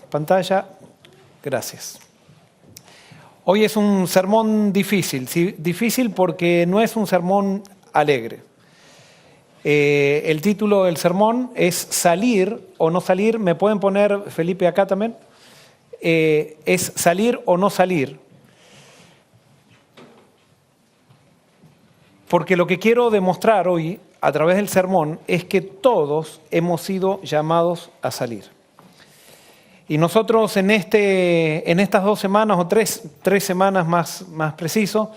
pantalla. Gracias. Hoy es un sermón difícil, ¿sí? Difícil porque no es un sermón alegre. El título del sermón es Salir o no salir. ¿Me pueden poner, Felipe, acá también? Es salir o no salir. Porque lo que quiero demostrar hoy a través del sermón es que todos hemos sido llamados a salir. Y nosotros en estas 2 semanas o tres semanas más preciso,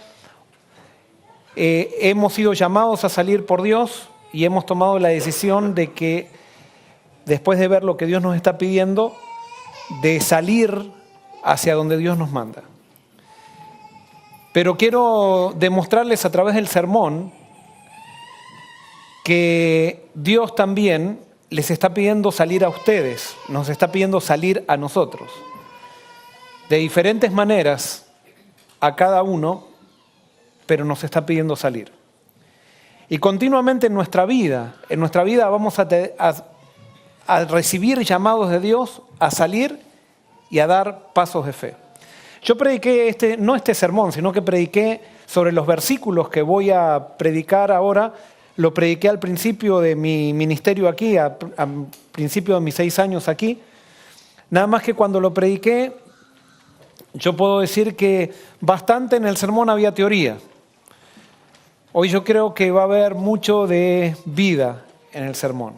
hemos sido llamados a salir por Dios y hemos tomado la decisión de que después de ver lo que Dios nos está pidiendo, de salir hacia donde Dios nos manda. Pero quiero demostrarles a través del sermón que Dios también les está pidiendo salir a ustedes, nos está pidiendo salir a nosotros. De diferentes maneras a cada uno, pero nos está pidiendo salir. Y continuamente en nuestra vida vamos a recibir llamados de Dios a salir y a dar pasos de fe. Yo prediqué no este sermón, sino que prediqué sobre los versículos que voy a predicar ahora. Lo prediqué al principio de mi ministerio aquí, al principio de mis 6 años aquí. Nada más que cuando lo prediqué, yo puedo decir que bastante en el sermón había teoría. Hoy yo creo que va a haber mucho de vida en el sermón,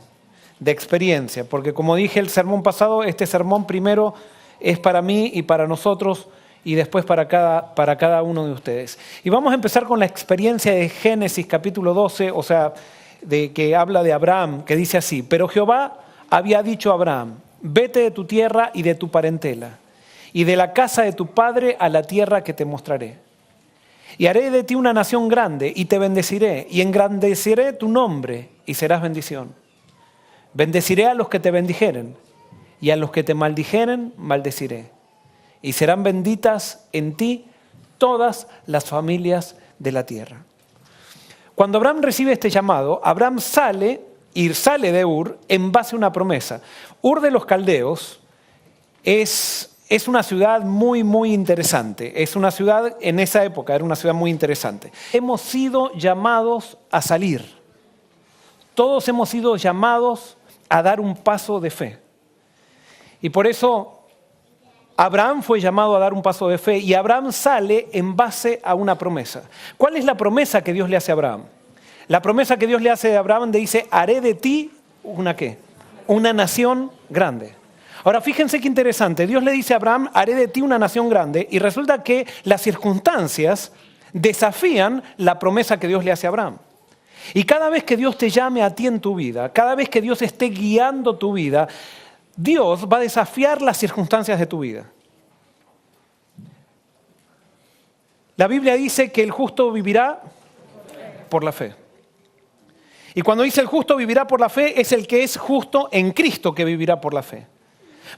de experiencia, porque como dije el sermón pasado, este sermón primero es para mí y para nosotros y después para cada uno de ustedes. Y vamos a empezar con la experiencia de Génesis capítulo 12, o sea, que habla de Abraham, que dice así: pero Jehová había dicho a Abraham, vete de tu tierra y de tu parentela, y de la casa de tu padre a la tierra que te mostraré. Y haré de ti una nación grande, y te bendeciré, y engrandeceré tu nombre, y serás bendición. Bendeciré a los que te bendijeren, y a los que te maldijeren, maldeciré. Y serán benditas en ti todas las familias de la tierra. Cuando Abraham recibe este llamado, Abraham sale de Ur en base a una promesa. Ur de los Caldeos es una ciudad muy, muy interesante. Es una ciudad, en esa época, era una ciudad muy interesante. Hemos sido llamados a salir. Todos hemos sido llamados a dar un paso de fe. Y por eso Abraham fue llamado a dar un paso de fe y Abraham sale en base a una promesa. ¿Cuál es la promesa que Dios le hace a Abraham? La promesa que Dios le hace a Abraham dice, haré de ti ¿una qué? Una nación grande. Ahora fíjense qué interesante, Dios le dice a Abraham, haré de ti una nación grande, y resulta que las circunstancias desafían la promesa que Dios le hace a Abraham. Y cada vez que Dios te llame a ti en tu vida, cada vez que Dios esté guiando tu vida, Dios va a desafiar las circunstancias de tu vida. La Biblia dice que el justo vivirá por la fe. Y cuando dice el justo vivirá por la fe, es el que es justo en Cristo que vivirá por la fe.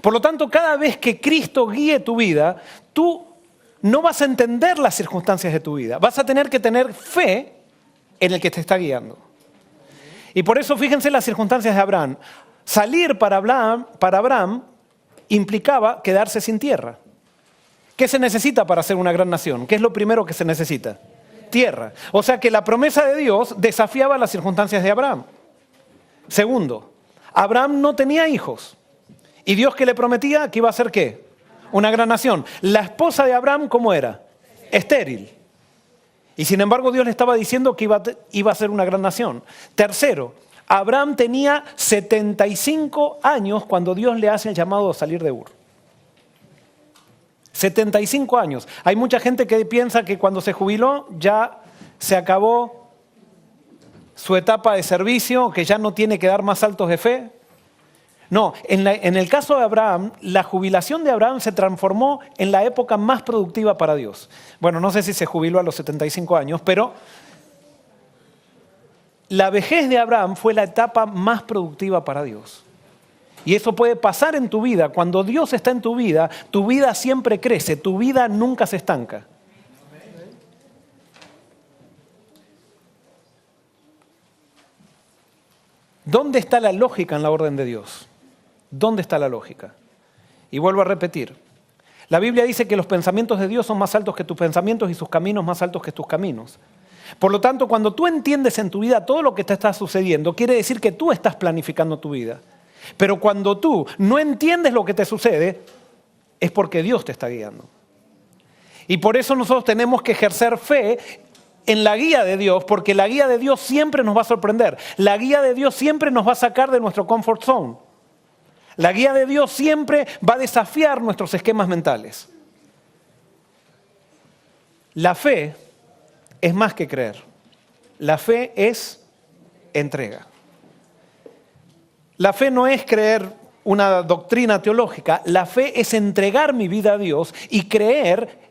Por lo tanto, cada vez que Cristo guíe tu vida, tú no vas a entender las circunstancias de tu vida. Vas a tener que tener fe en el que te está guiando. Y por eso fíjense las circunstancias de Abraham. Salir para Abraham implicaba quedarse sin tierra. ¿Qué se necesita para ser una gran nación? ¿Qué es lo primero que se necesita? Tierra. O sea que la promesa de Dios desafiaba las circunstancias de Abraham. Segundo, Abraham no tenía hijos. ¿Y Dios que le prometía que iba a ser qué? Una gran nación. La esposa de Abraham, ¿cómo era? Estéril. Y sin embargo Dios le estaba diciendo que iba a ser una gran nación. Tercero, Abraham tenía 75 años cuando Dios le hace el llamado a salir de Ur. 75 años. Hay mucha gente que piensa que cuando se jubiló ya se acabó su etapa de servicio, que ya no tiene que dar más saltos de fe. No, en el caso de Abraham, la jubilación de Abraham se transformó en la época más productiva para Dios. Bueno, no sé si se jubiló a los 75 años, pero la vejez de Abraham fue la etapa más productiva para Dios. Y eso puede pasar en tu vida. Cuando Dios está en tu vida siempre crece, tu vida nunca se estanca. ¿Dónde está la lógica en la orden de Dios? ¿Dónde está la lógica? Y vuelvo a repetir. La Biblia dice que los pensamientos de Dios son más altos que tus pensamientos y sus caminos más altos que tus caminos. Por lo tanto, cuando tú entiendes en tu vida todo lo que te está sucediendo, quiere decir que tú estás planificando tu vida. Pero cuando tú no entiendes lo que te sucede, es porque Dios te está guiando. Y por eso nosotros tenemos que ejercer fe en la guía de Dios, porque la guía de Dios siempre nos va a sorprender. La guía de Dios siempre nos va a sacar de nuestro comfort zone. La guía de Dios siempre va a desafiar nuestros esquemas mentales. La fe es más que creer. La fe es entrega. La fe no es creer una doctrina teológica. La fe es entregar mi vida a Dios y creer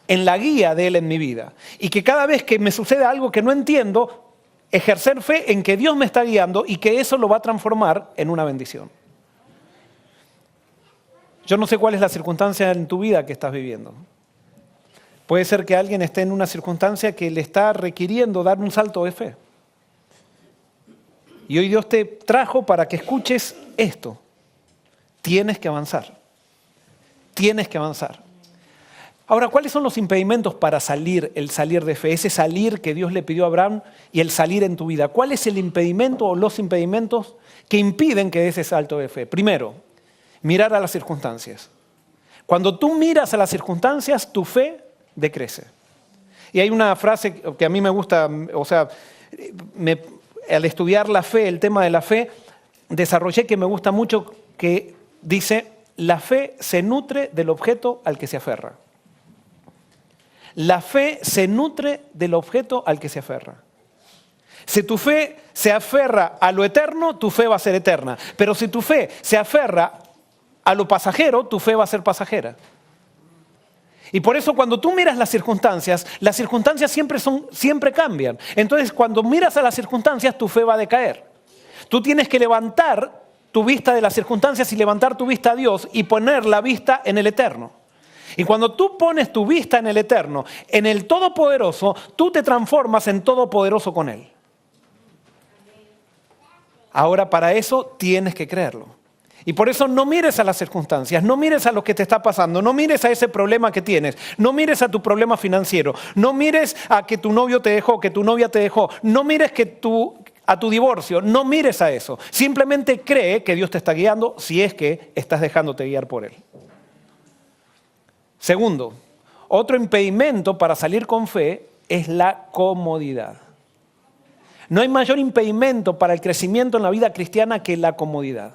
en la guía de Él en mi vida. Y que cada vez que me sucede algo que no entiendo, ejercer fe en que Dios me está guiando y que eso lo va a transformar en una bendición. Yo no sé cuál es la circunstancia en tu vida que estás viviendo. Puede ser que alguien esté en una circunstancia que le está requiriendo dar un salto de fe. Y hoy Dios te trajo para que escuches esto. Tienes que avanzar. Tienes que avanzar. Ahora, ¿cuáles son los impedimentos para el salir de fe? Ese salir que Dios le pidió a Abraham y el salir en tu vida. ¿Cuál es el impedimento o los impedimentos que impiden que des ese salto de fe? Primero, mirar a las circunstancias. Cuando tú miras a las circunstancias, tu fe decrece. Y hay una frase que a mí me gusta, o sea, al estudiar la fe, el tema de la fe, desarrollé que me gusta mucho, que dice, la fe se nutre del objeto al que se aferra. La fe se nutre del objeto al que se aferra. Si tu fe se aferra a lo eterno, tu fe va a ser eterna. Pero si tu fe se aferra a lo pasajero, tu fe va a ser pasajera. Y por eso cuando tú miras las circunstancias siempre cambian. Entonces cuando miras a las circunstancias, tu fe va a decaer. Tú tienes que levantar tu vista de las circunstancias y levantar tu vista a Dios y poner la vista en el eterno. Y cuando tú pones tu vista en el eterno, en el todopoderoso, tú te transformas en todopoderoso con Él. Ahora para eso tienes que creerlo. Y por eso no mires a las circunstancias, no mires a lo que te está pasando, no mires a ese problema que tienes, no mires a tu problema financiero, no mires a que tu novio te dejó, que tu novia te dejó, no mires a tu divorcio, no mires a eso. Simplemente cree que Dios te está guiando si es que estás dejándote guiar por Él. Segundo, otro impedimento para salir con fe es la comodidad. No hay mayor impedimento para el crecimiento en la vida cristiana que la comodidad.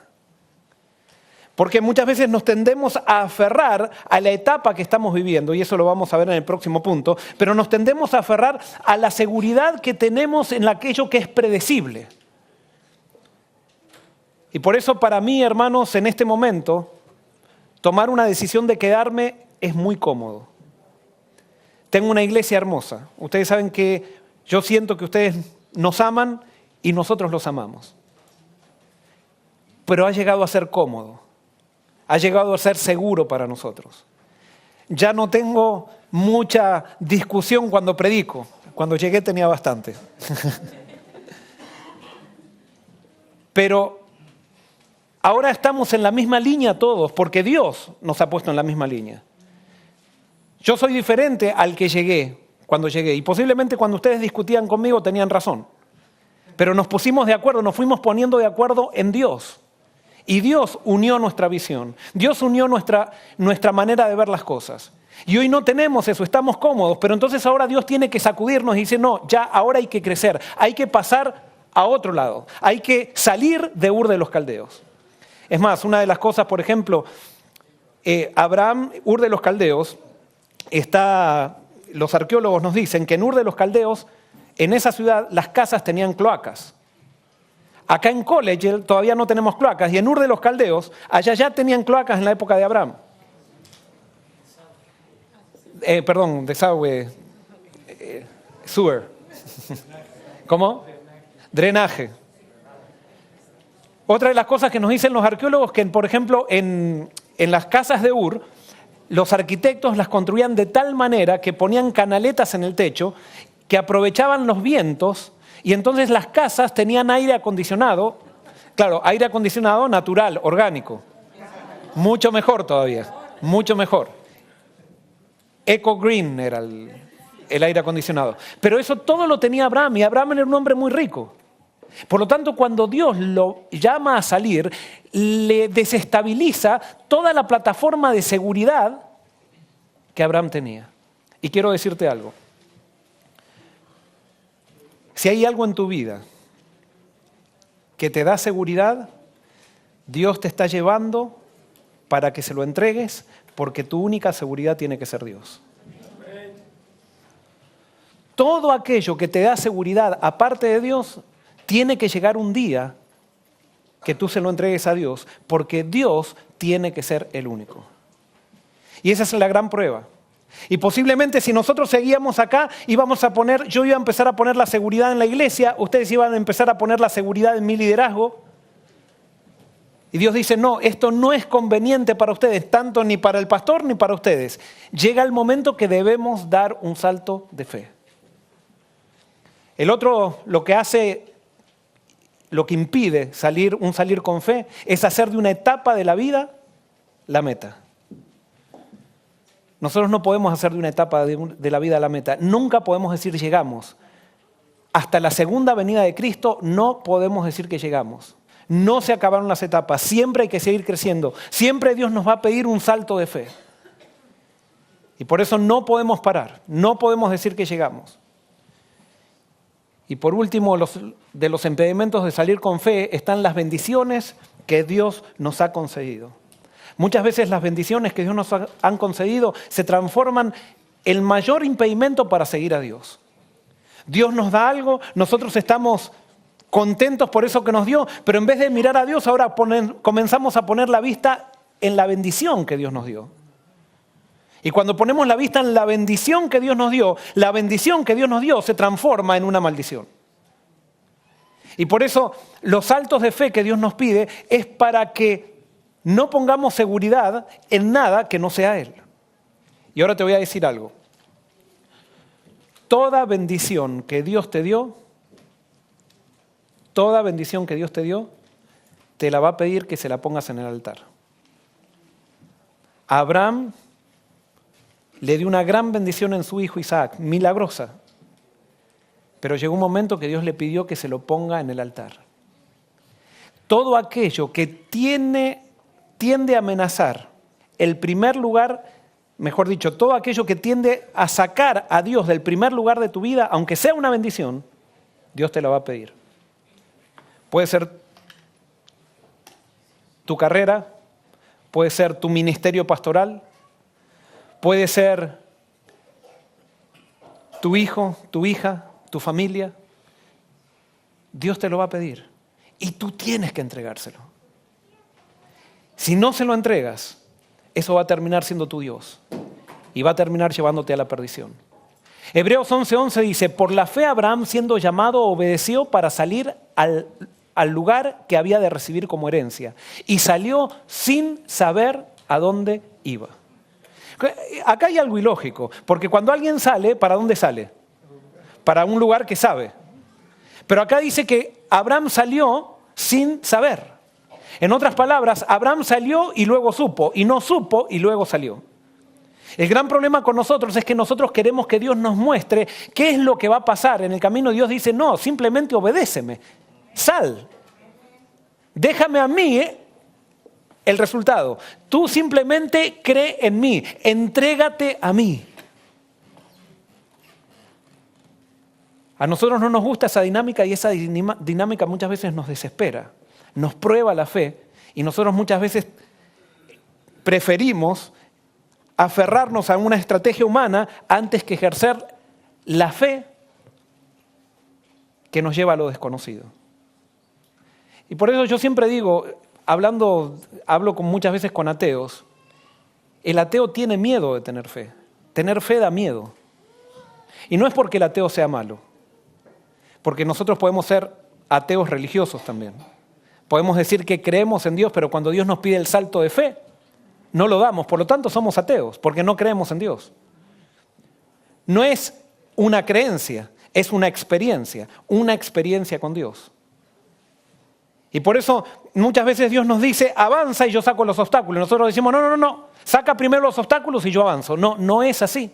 Porque muchas veces nos tendemos a aferrar a la etapa que estamos viviendo, y eso lo vamos a ver en el próximo punto, pero nos tendemos a aferrar a la seguridad que tenemos en aquello que es predecible. Y por eso para mí, hermanos, en este momento, tomar una decisión de quedarme es muy cómodo. Tengo una iglesia hermosa. Ustedes saben que yo siento que ustedes nos aman y nosotros los amamos. Pero ha llegado a ser cómodo. Ha llegado a ser seguro para nosotros. Ya no tengo mucha discusión cuando predico. Cuando llegué tenía bastante. Pero ahora estamos en la misma línea todos, porque Dios nos ha puesto en la misma línea. Yo soy diferente al que llegué cuando llegué. Y posiblemente cuando ustedes discutían conmigo tenían razón. Pero nos pusimos de acuerdo, nos fuimos poniendo de acuerdo en Dios. Y Dios unió nuestra visión. Dios unió nuestra manera de ver las cosas. Y hoy no tenemos eso, estamos cómodos. Pero entonces ahora Dios tiene que sacudirnos y dice, no, ya ahora hay que crecer. Hay que pasar a otro lado. Hay que salir de Ur de los Caldeos. Es más, una de las cosas, por ejemplo, Abraham, Ur de los Caldeos, los arqueólogos nos dicen que en Ur de los Caldeos, en esa ciudad, las casas tenían cloacas. Acá en College todavía no tenemos cloacas y en Ur de los Caldeos, allá ya tenían cloacas en la época de Abraham. Desagüe, sewer. ¿Cómo? Drenaje. Otra de las cosas que nos dicen los arqueólogos que, por ejemplo, en las casas de Ur, los arquitectos las construían de tal manera que ponían canaletas en el techo que aprovechaban los vientos. Y entonces las casas tenían aire acondicionado, claro, aire acondicionado natural, orgánico. Mucho mejor todavía, mucho mejor. Eco Green era el aire acondicionado. Pero eso todo lo tenía Abraham, y Abraham era un hombre muy rico. Por lo tanto, cuando Dios lo llama a salir, le desestabiliza toda la plataforma de seguridad que Abraham tenía. Y quiero decirte algo. Si hay algo en tu vida que te da seguridad, Dios te está llevando para que se lo entregues, porque tu única seguridad tiene que ser Dios. Todo aquello que te da seguridad aparte de Dios, tiene que llegar un día que tú se lo entregues a Dios, porque Dios tiene que ser el único. Y esa es la gran prueba. Y posiblemente si nosotros seguíamos acá, yo iba a empezar a poner la seguridad en la iglesia, ustedes iban a empezar a poner la seguridad en mi liderazgo. Y Dios dice, no, esto no es conveniente para ustedes, tanto ni para el pastor ni para ustedes. Llega el momento que debemos dar un salto de fe. El otro, lo que impide salir con fe, es hacer de una etapa de la vida la meta. Nosotros no podemos hacer de una etapa de la vida la meta. Nunca podemos decir llegamos. Hasta la segunda venida de Cristo no podemos decir que llegamos. No se acabaron las etapas. Siempre hay que seguir creciendo. Siempre Dios nos va a pedir un salto de fe. Y por eso no podemos parar. No podemos decir que llegamos. Y por último, de los impedimentos de salir con fe están las bendiciones que Dios nos ha concedido. Muchas veces las bendiciones que Dios nos ha concedido se transforman en el mayor impedimento para seguir a Dios. Dios nos da algo, nosotros estamos contentos por eso que nos dio, pero en vez de mirar a Dios, ahora comenzamos a poner la vista en la bendición que Dios nos dio. Y cuando ponemos la vista en la bendición que Dios nos dio, la bendición que Dios nos dio se transforma en una maldición. Y por eso los saltos de fe que Dios nos pide es para que no pongamos seguridad en nada que no sea Él. Y ahora te voy a decir algo. Toda bendición que Dios te dio, te la va a pedir que se la pongas en el altar. A Abraham le dio una gran bendición en su hijo Isaac, milagrosa. Pero llegó un momento que Dios le pidió que se lo ponga en el altar. Todo aquello que tiende a amenazar el primer lugar, mejor dicho, todo aquello que tiende a sacar a Dios del primer lugar de tu vida, aunque sea una bendición, Dios te la va a pedir. Puede ser tu carrera, puede ser tu ministerio pastoral, puede ser tu hijo, tu hija, tu familia. Dios te lo va a pedir y tú tienes que entregárselo. Si no se lo entregas, eso va a terminar siendo tu Dios y va a terminar llevándote a la perdición. Hebreos 11:11 dice, por la fe Abraham, siendo llamado, obedeció para salir al lugar que había de recibir como herencia y salió sin saber a dónde iba. Acá hay algo ilógico, porque cuando alguien sale, ¿para dónde sale? Para un lugar que sabe. Pero acá dice que Abraham salió sin saber. En otras palabras, Abraham salió y luego supo, y no supo y luego salió. El gran problema con nosotros es que nosotros queremos que Dios nos muestre qué es lo que va a pasar. En el camino Dios dice, no, simplemente obedéceme, sal, déjame a mí el resultado. Tú simplemente cree en mí, entrégate a mí. A nosotros no nos gusta esa dinámica y esa dinámica muchas veces nos desespera, nos prueba la fe y nosotros muchas veces preferimos aferrarnos a una estrategia humana antes que ejercer la fe que nos lleva a lo desconocido. Y por eso yo siempre digo, hablo muchas veces con ateos, el ateo tiene miedo de tener fe. Tener fe da miedo. Y no es porque el ateo sea malo, porque nosotros podemos ser ateos religiosos también. Podemos decir que creemos en Dios, pero cuando Dios nos pide el salto de fe, no lo damos. Por lo tanto, somos ateos, porque no creemos en Dios. No es una creencia, es una experiencia con Dios. Y por eso muchas veces Dios nos dice, avanza y yo saco los obstáculos. Nosotros decimos, no, saca primero los obstáculos y yo avanzo. No, no es así.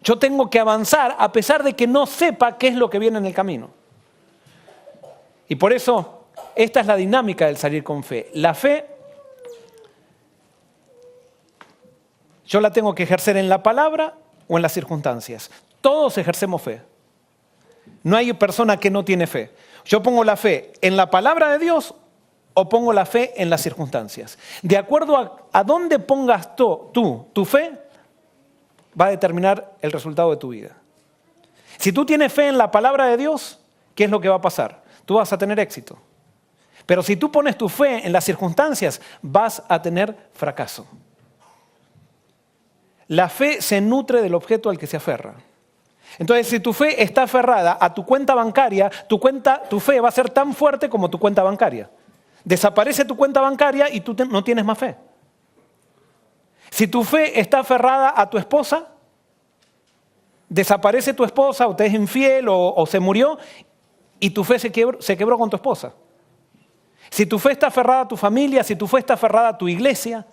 Yo tengo que avanzar a pesar de que no sepa qué es lo que viene en el camino. Y por eso, esta es la dinámica del salir con fe. La fe, yo la tengo que ejercer en la palabra o en las circunstancias. Todos ejercemos fe. No hay persona que no tiene fe. Yo pongo la fe en la palabra de Dios o pongo la fe en las circunstancias. De acuerdo a dónde pongas tú tu fe, va a determinar el resultado de tu vida. Si tú tienes fe en la palabra de Dios, ¿qué es lo que va a pasar? Tú vas a tener éxito. Pero si tú pones tu fe en las circunstancias, vas a tener fracaso. La fe se nutre del objeto al que se aferra. Entonces, si tu fe está aferrada a tu cuenta bancaria, tu fe va a ser tan fuerte como tu cuenta bancaria. Desaparece tu cuenta bancaria y tú no tienes más fe. Si tu fe está aferrada a tu esposa, desaparece tu esposa o te es infiel o se murió y tu fe se quebró con tu esposa. Si tu fe está aferrada a tu familia, si tu fe está aferrada a tu iglesia,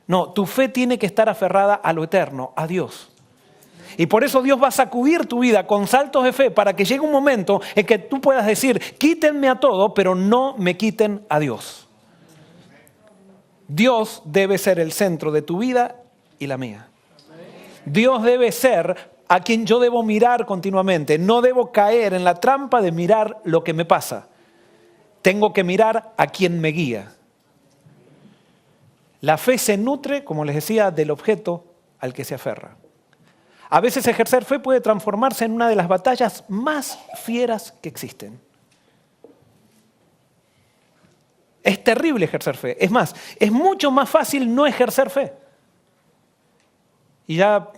no, tu fe tiene que estar aferrada a lo eterno, a Dios. Y por eso Dios va a sacudir tu vida con saltos de fe para que llegue un momento en que tú puedas decir, quítenme a todo, pero no me quiten a Dios. Dios debe ser el centro de tu vida y la mía. Dios debe ser a quien yo debo mirar continuamente. No debo caer en la trampa de mirar lo que me pasa. Tengo que mirar a quien me guía. La fe se nutre, como les decía, del objeto al que se aferra. A veces ejercer fe puede transformarse en una de las batallas más fieras que existen. Es terrible ejercer fe. Es más, es mucho más fácil no ejercer fe. Y ya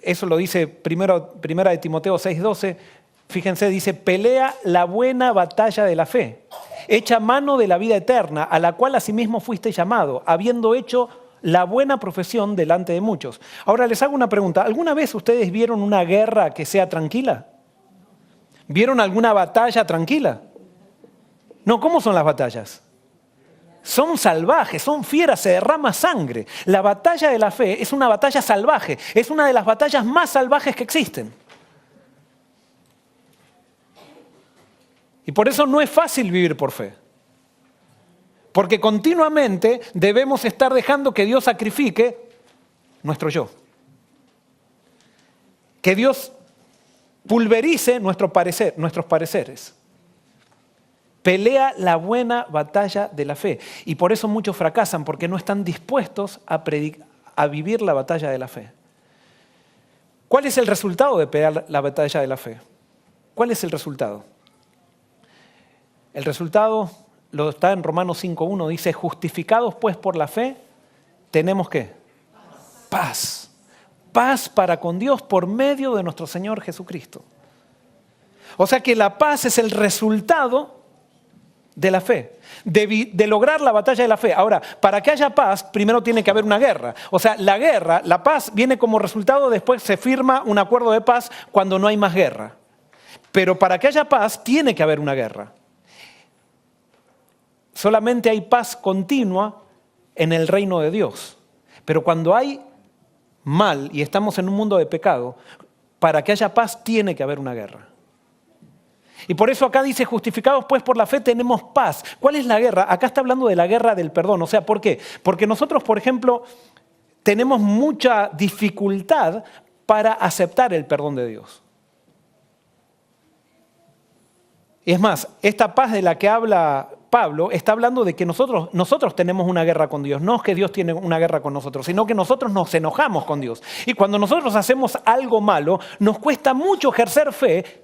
eso lo dice primera de Timoteo 6:12. Fíjense, dice, pelea la buena batalla de la fe. Echa mano de la vida eterna, a la cual asimismo fuiste llamado, habiendo hecho la buena profesión delante de muchos. Ahora les hago una pregunta. ¿Alguna vez ustedes vieron una guerra que sea tranquila? ¿Vieron alguna batalla tranquila? No, ¿cómo son las batallas? Son salvajes, son fieras, se derrama sangre. La batalla de la fe es una batalla salvaje, es una de las batallas más salvajes que existen. Y por eso no es fácil vivir por fe. Porque continuamente debemos estar dejando que Dios sacrifique nuestro yo. Que Dios pulverice nuestros pareceres. Pelea la buena batalla de la fe. Y por eso muchos fracasan, porque no están dispuestos a vivir la batalla de la fe. ¿Cuál es el resultado de pelear la batalla de la fe? ¿Cuál es el resultado? El resultado lo está en Romanos 5:1, dice, justificados pues por la fe, tenemos ¿qué? Paz. Paz para con Dios por medio de nuestro Señor Jesucristo. O sea que la paz es el resultado de la fe, de lograr la batalla de la fe. Ahora, para que haya paz, primero tiene que haber una guerra. O sea, la paz viene como resultado, después se firma un acuerdo de paz cuando no hay más guerra. Pero para que haya paz, tiene que haber una guerra. Solamente hay paz continua en el reino de Dios. Pero cuando hay mal y estamos en un mundo de pecado, para que haya paz tiene que haber una guerra. Y por eso acá dice, justificados pues por la fe tenemos paz. ¿Cuál es la guerra? Acá está hablando de la guerra del perdón. O sea, ¿por qué? Porque nosotros, por ejemplo, tenemos mucha dificultad para aceptar el perdón de Dios. Y es más, esta paz de la que habla Pablo está hablando de que nosotros tenemos una guerra con Dios. No es que Dios tiene una guerra con nosotros, sino que nosotros nos enojamos con Dios. Y cuando nosotros hacemos algo malo, nos cuesta mucho ejercer fe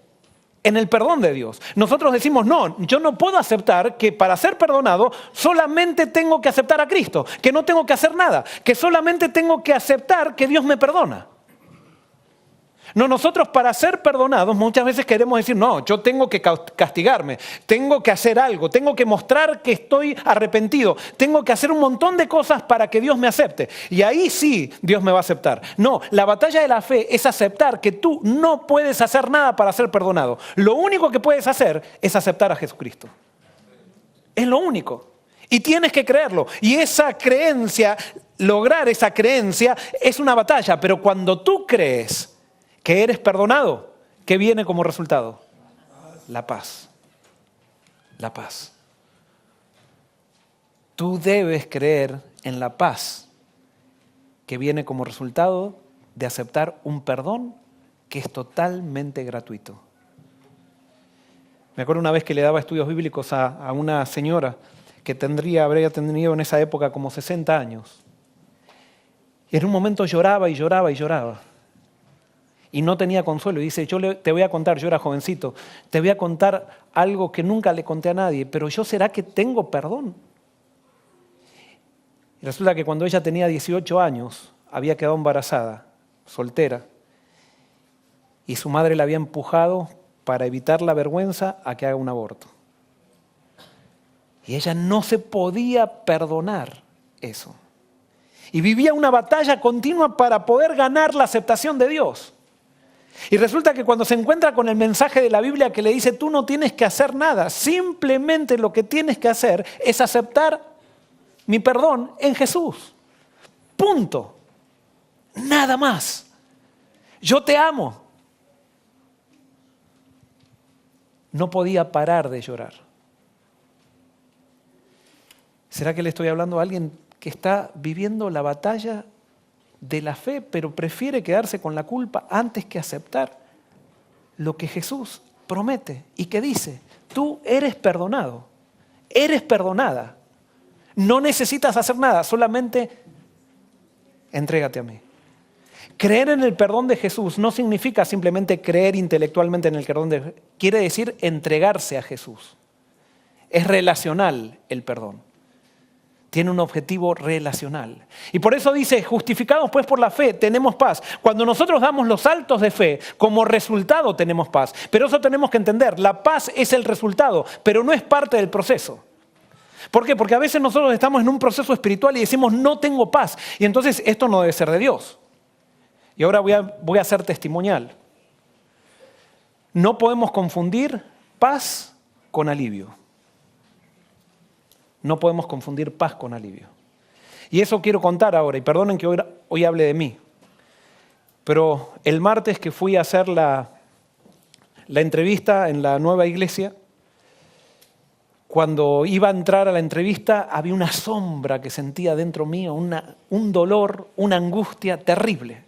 en el perdón de Dios. Nosotros decimos, no, yo no puedo aceptar que para ser perdonado solamente tengo que aceptar a Cristo, que no tengo que hacer nada, que solamente tengo que aceptar que Dios me perdona. No, nosotros para ser perdonados muchas veces queremos decir, no, yo tengo que castigarme, tengo que hacer algo, tengo que mostrar que estoy arrepentido, tengo que hacer un montón de cosas para que Dios me acepte. Y ahí sí Dios me va a aceptar. No, la batalla de la fe es aceptar que tú no puedes hacer nada para ser perdonado. Lo único que puedes hacer es aceptar a Jesucristo. Es lo único. Y tienes que creerlo. Y esa creencia, lograr esa creencia es una batalla. Pero cuando tú crees que eres perdonado, ¿qué viene como resultado? La paz. La paz. Tú debes creer en la paz que viene como resultado de aceptar un perdón que es totalmente gratuito. Me acuerdo una vez que le daba estudios bíblicos a una señora que habría tenido en esa época como 60 años. Y en un momento lloraba y lloraba y lloraba. Y no tenía consuelo. Y dice, te voy a contar, yo era jovencito, te voy a contar algo que nunca le conté a nadie, pero yo ¿será que tengo perdón? Y resulta que cuando ella tenía 18 años, había quedado embarazada, soltera, y su madre la había empujado para evitar la vergüenza a que haga un aborto. Y ella no se podía perdonar eso. Y vivía una batalla continua para poder ganar la aceptación de Dios. Y resulta que cuando se encuentra con el mensaje de la Biblia que le dice, tú no tienes que hacer nada, simplemente lo que tienes que hacer es aceptar mi perdón en Jesús. Punto. Nada más. Yo te amo. No podía parar de llorar. ¿Será que le estoy hablando a alguien que está viviendo la batalla de la fe, pero prefiere quedarse con la culpa antes que aceptar lo que Jesús promete y que dice, tú eres perdonado, eres perdonada, no necesitas hacer nada, solamente entrégate a mí. Creer en el perdón de Jesús no significa simplemente creer intelectualmente en el perdón de Jesús, quiere decir entregarse a Jesús. Es relacional el perdón. Tiene un objetivo relacional. Y por eso dice, justificados pues por la fe, tenemos paz. Cuando nosotros damos los saltos de fe, como resultado tenemos paz. Pero eso tenemos que entender, la paz es el resultado, pero no es parte del proceso. ¿Por qué? Porque a veces nosotros estamos en un proceso espiritual y decimos, no tengo paz. Y entonces esto no debe ser de Dios. Y ahora voy a ser testimonial. No podemos confundir paz con alivio. No podemos confundir paz con alivio. Y eso quiero contar ahora, y perdonen que hoy hable de mí. Pero el martes que fui a hacer la entrevista en la nueva iglesia, cuando iba a entrar a la entrevista, había una sombra que sentía dentro mío, un dolor, una angustia terrible.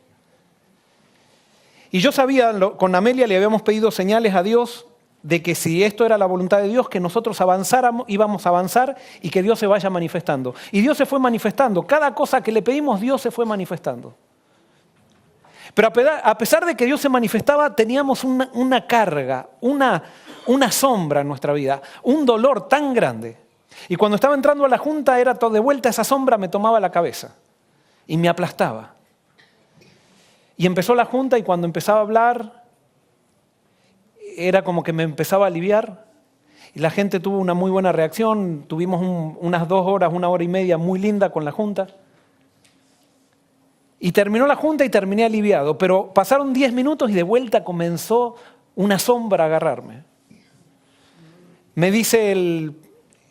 Y yo sabía, con Amelia le habíamos pedido señales a Dios de que si esto era la voluntad de Dios, que nosotros avanzáramos, íbamos a avanzar y que Dios se vaya manifestando. Y Dios se fue manifestando. Cada cosa que le pedimos, Dios se fue manifestando. Pero a pesar de que Dios se manifestaba, teníamos una carga, una sombra en nuestra vida, un dolor tan grande. Y cuando estaba entrando a la junta, era todo de vuelta, esa sombra me tomaba la cabeza y me aplastaba. Y empezó la junta y cuando empezaba a hablar, era como que me empezaba a aliviar y la gente tuvo una muy buena reacción, tuvimos unas 2 horas, 1 hora y media muy linda con la junta. Y terminó la junta y terminé aliviado, pero pasaron 10 minutos y de vuelta comenzó una sombra a agarrarme. Me dice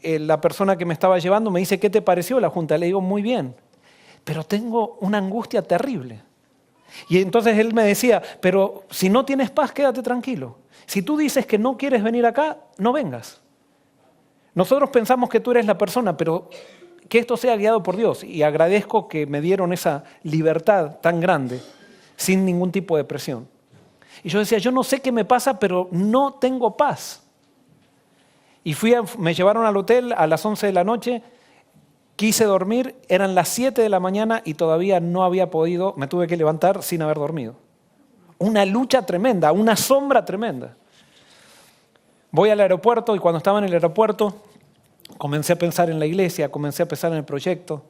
la persona que me estaba llevando, me dice, ¿qué te pareció la junta? Le digo, muy bien, pero tengo una angustia terrible. Y entonces él me decía, pero si no tienes paz, quédate tranquilo. Si tú dices que no quieres venir acá, no vengas. Nosotros pensamos que tú eres la persona, pero que esto sea guiado por Dios. Y agradezco que me dieron esa libertad tan grande, sin ningún tipo de presión. Y yo decía, yo no sé qué me pasa, pero no tengo paz. Y me llevaron al hotel a las 11 de la noche, quise dormir, eran las 7 de la mañana y todavía no había podido, me tuve que levantar sin haber dormido. Una lucha tremenda, una sombra tremenda. Voy al aeropuerto y cuando estaba en el aeropuerto comencé a pensar en la iglesia, comencé a pensar en el proyecto.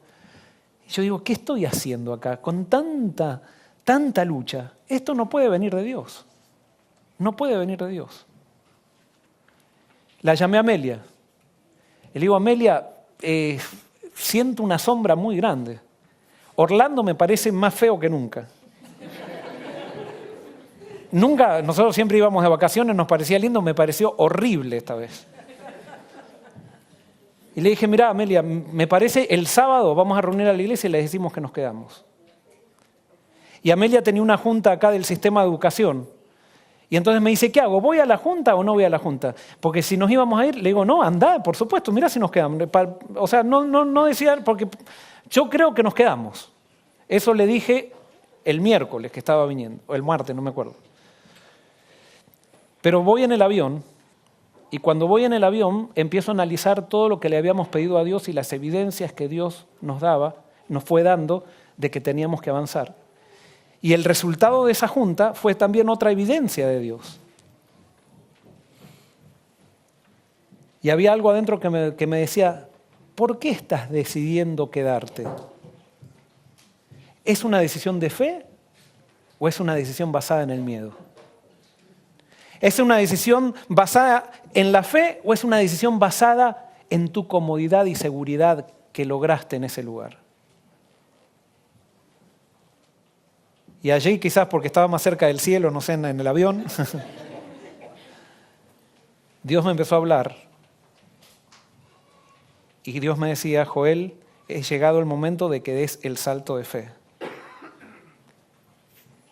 Y yo digo, ¿qué estoy haciendo acá con tanta lucha? Esto no puede venir de Dios. No puede venir de Dios. La llamé a Amelia. Le digo, Amelia, siento una sombra muy grande. Orlando me parece más feo que nunca. Nosotros siempre íbamos de vacaciones, nos parecía lindo, me pareció horrible esta vez. Y le dije, mira, Amelia, me parece el sábado vamos a reunir a la iglesia y le decimos que nos quedamos. Y Amelia tenía una junta acá del sistema de educación. Y entonces me dice, ¿qué hago? ¿Voy a la junta o no voy a la junta? Porque si nos íbamos a ir, le digo, no, anda, por supuesto, mira si nos quedamos. O sea, no decía, porque yo creo que nos quedamos. Eso le dije el miércoles que estaba viniendo, o el martes, no me acuerdo. Pero voy en el avión, y cuando voy en el avión empiezo a analizar todo lo que le habíamos pedido a Dios y las evidencias que Dios nos daba, nos fue dando de que teníamos que avanzar. Y el resultado de esa junta fue también otra evidencia de Dios. Y había algo adentro que me decía, ¿por qué estás decidiendo quedarte? ¿Es una decisión de fe o es una decisión basada en el miedo? ¿Es una decisión basada en la fe o es una decisión basada en tu comodidad y seguridad que lograste en ese lugar? Y allí quizás porque estaba más cerca del cielo, no sé, en el avión, Dios me empezó a hablar. Y Dios me decía, Joel, he llegado el momento de que des el salto de fe.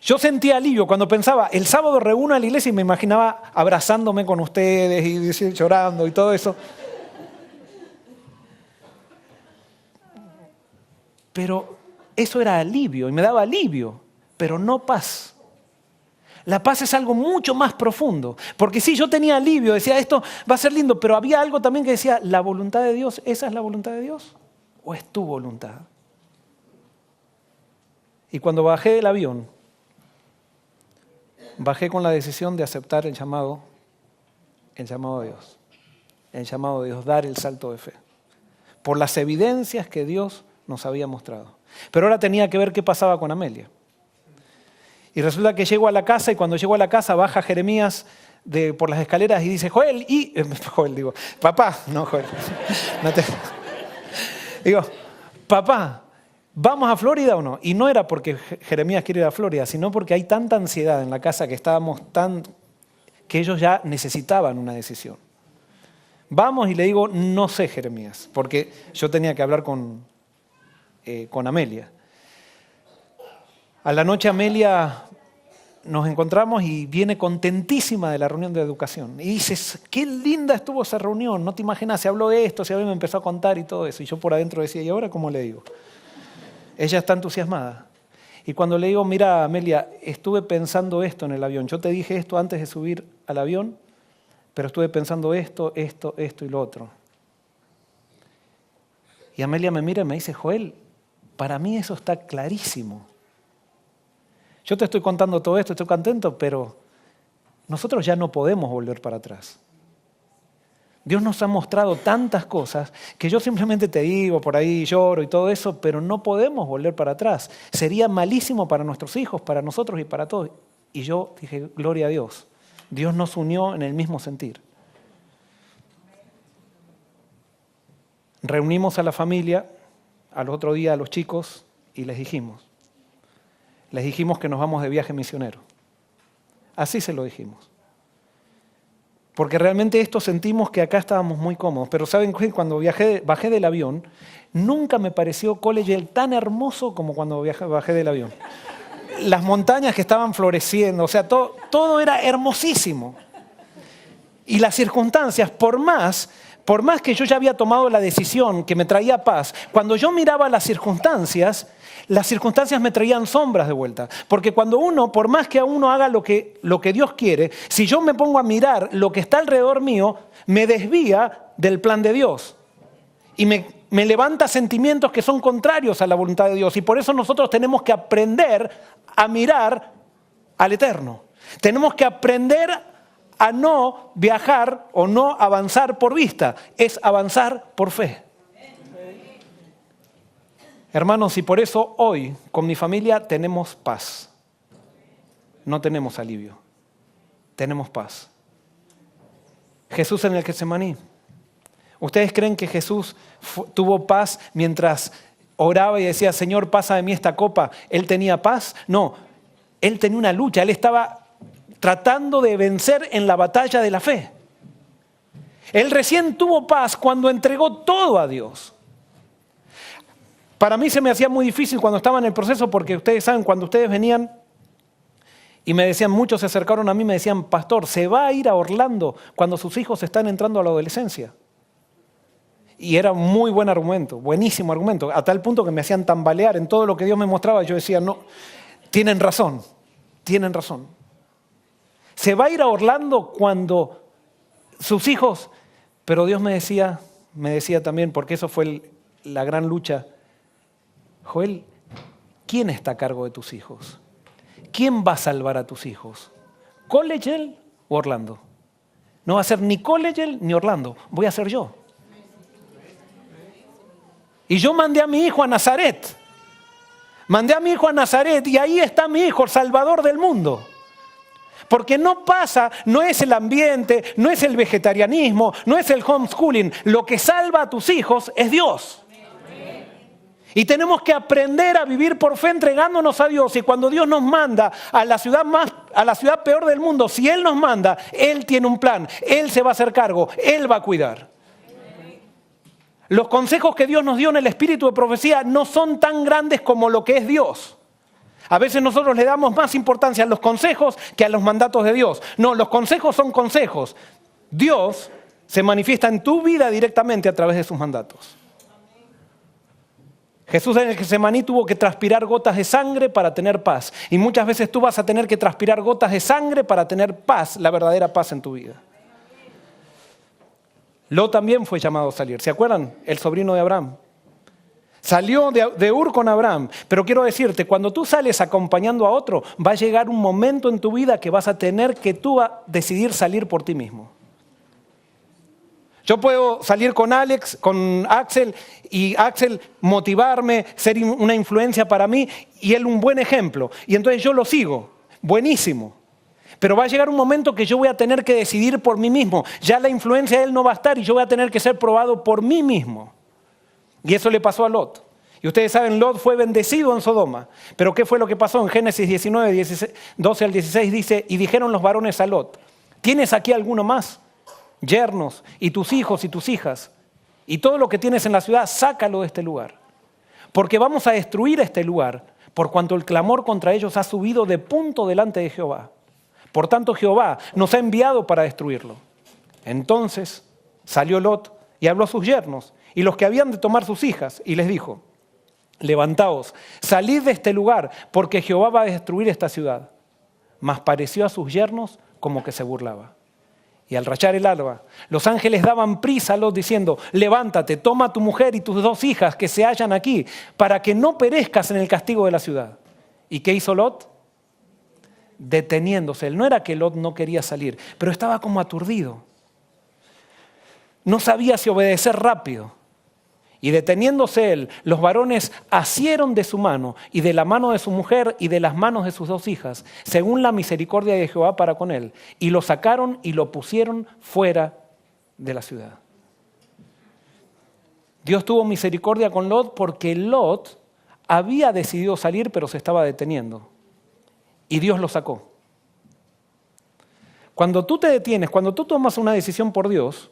Yo sentía alivio cuando pensaba, el sábado reúno a la iglesia y me imaginaba abrazándome con ustedes y llorando y todo eso. Pero eso era alivio y me daba alivio, pero no paz. La paz es algo mucho más profundo. Porque sí, yo tenía alivio, decía esto va a ser lindo, pero había algo también que decía, ¿la voluntad de Dios, esa es la voluntad de Dios? ¿O es tu voluntad? Y cuando bajé del avión, bajé con la decisión de aceptar el llamado de Dios. El llamado de Dios, dar el salto de fe. Por las evidencias que Dios nos había mostrado. Pero ahora tenía que ver qué pasaba con Amelia. Y resulta que llego a la casa y cuando llego a la casa baja Jeremías por las escaleras y dice, Joel, papá, no Joel. Digo, papá, ¿vamos a Florida o no? Y no era porque Jeremías quiere ir a Florida, sino porque hay tanta ansiedad en la casa que estábamos que ellos ya necesitaban una decisión. Vamos y le digo, no sé Jeremías, porque yo tenía que hablar con Amelia. A la noche Amelia nos encontramos y viene contentísima de la reunión de educación. Y dices, qué linda estuvo esa reunión, no te imaginas, se habló de esto, se me empezó a contar y todo eso. Y yo por adentro decía, ¿y ahora cómo le digo? Ella está entusiasmada. Y cuando le digo, mira Amelia, estuve pensando esto en el avión. Yo te dije esto antes de subir al avión, pero estuve pensando esto y lo otro. Y Amelia me mira y me dice, Joel, para mí eso está clarísimo. Yo te estoy contando todo esto, estoy contento, pero nosotros ya no podemos volver para atrás. Dios nos ha mostrado tantas cosas que yo simplemente te digo, por ahí lloro y todo eso, pero no podemos volver para atrás. Sería malísimo para nuestros hijos, para nosotros y para todos. Y yo dije, gloria a Dios. Dios nos unió en el mismo sentir. Reunimos a la familia, al otro día a los chicos, y les dijimos que nos vamos de viaje misionero. Así se lo dijimos. Porque realmente esto sentimos que acá estábamos muy cómodos. Pero ¿saben qué? Cuando bajé del avión, nunca me pareció College tan hermoso como cuando bajé del avión. Las montañas que estaban floreciendo, o sea, todo era hermosísimo. Y las circunstancias, por más que yo ya había tomado la decisión que me traía paz, cuando yo miraba las circunstancias me traían sombras de vuelta. Porque cuando por más que uno haga lo que Dios quiere, si yo me pongo a mirar lo que está alrededor mío, me desvía del plan de Dios. Y me levanta sentimientos que son contrarios a la voluntad de Dios. Y por eso nosotros tenemos que aprender a mirar al Eterno. Tenemos que aprender a no viajar o no avanzar por vista, es avanzar por fe. Hermanos, y por eso hoy con mi familia tenemos paz. No tenemos alivio, tenemos paz. Jesús en el Getsemaní. ¿Ustedes creen que Jesús tuvo paz mientras oraba y decía, Señor, pasa de mí esta copa? ¿Él tenía paz? No, él tenía una lucha, él estaba tratando de vencer en la batalla de la fe. Él recién tuvo paz cuando entregó todo a Dios. Para mí se me hacía muy difícil cuando estaba en el proceso, porque ustedes saben, cuando ustedes venían y me decían, muchos se acercaron a mí y me decían, pastor, ¿se va a ir a Orlando cuando sus hijos están entrando a la adolescencia? Y era un muy buen argumento, buenísimo argumento, a tal punto que me hacían tambalear en todo lo que Dios me mostraba. Yo decía, no, tienen razón. Se va a ir a Orlando cuando sus hijos, pero Dios me decía también, porque eso fue la gran lucha, Joel, ¿quién está a cargo de tus hijos? ¿Quién va a salvar a tus hijos? ¿Collegiale o Orlando? No va a ser ni Collegiale ni Orlando, voy a ser yo. Y yo mandé a mi hijo a Nazaret. Y ahí está mi hijo, el Salvador del mundo. Porque no es el ambiente, no es el vegetarianismo, no es el homeschooling. Lo que salva a tus hijos es Dios. Y tenemos que aprender a vivir por fe entregándonos a Dios. Y cuando Dios nos manda a la ciudad peor del mundo, si Él nos manda, Él tiene un plan, Él se va a hacer cargo, Él va a cuidar. Los consejos que Dios nos dio en el espíritu de profecía no son tan grandes como lo que es Dios. A veces nosotros le damos más importancia a los consejos que a los mandatos de Dios. No, los consejos son consejos. Dios se manifiesta en tu vida directamente a través de sus mandatos. Jesús en el Getsemaní tuvo que transpirar gotas de sangre para tener paz. Y muchas veces tú vas a tener que transpirar gotas de sangre para tener paz, la verdadera paz en tu vida. Lot también fue llamado a salir. ¿Se acuerdan? El sobrino de Abraham. Salió de Ur con Abraham. Pero quiero decirte, cuando tú sales acompañando a otro, va a llegar un momento en tu vida que vas a tener que tú decidir salir por ti mismo. Yo puedo salir con Axel, y Axel motivarme, ser una influencia para mí, y él un buen ejemplo. Y entonces yo lo sigo. Buenísimo. Pero va a llegar un momento que yo voy a tener que decidir por mí mismo. Ya la influencia de él no va a estar y yo voy a tener que ser probado por mí mismo. Y eso le pasó a Lot. Y ustedes saben, Lot fue bendecido en Sodoma. Pero ¿qué fue lo que pasó? En Génesis 19, 12 al 16 dice, y dijeron los varones a Lot, ¿tienes aquí alguno más? Yernos, y tus hijos y tus hijas, y todo lo que tienes en la ciudad, sácalo de este lugar. Porque vamos a destruir este lugar, por cuanto el clamor contra ellos ha subido de punto delante de Jehová. Por tanto, Jehová nos ha enviado para destruirlo. Entonces salió Lot y habló a sus yernos y los que habían de tomar sus hijas y les dijo, levantaos, salid de este lugar, porque Jehová va a destruir esta ciudad. Mas pareció a sus yernos como que se burlaba. Y al rayar el alba, los ángeles daban prisa a Lot diciendo, levántate, toma a tu mujer y tus 2 hijas que se hallan aquí, para que no perezcas en el castigo de la ciudad. ¿Y qué hizo Lot? Deteniéndose. No era que Lot no quería salir, pero estaba como aturdido. No sabía si obedecer rápido. Y deteniéndose él, los varones asieron de su mano y de la mano de su mujer y de las manos de sus 2 hijas, según la misericordia de Jehová para con él. Y lo sacaron y lo pusieron fuera de la ciudad. Dios tuvo misericordia con Lot porque Lot había decidido salir, pero se estaba deteniendo. Y Dios lo sacó. Cuando tú te detienes, cuando tú tomas una decisión por Dios,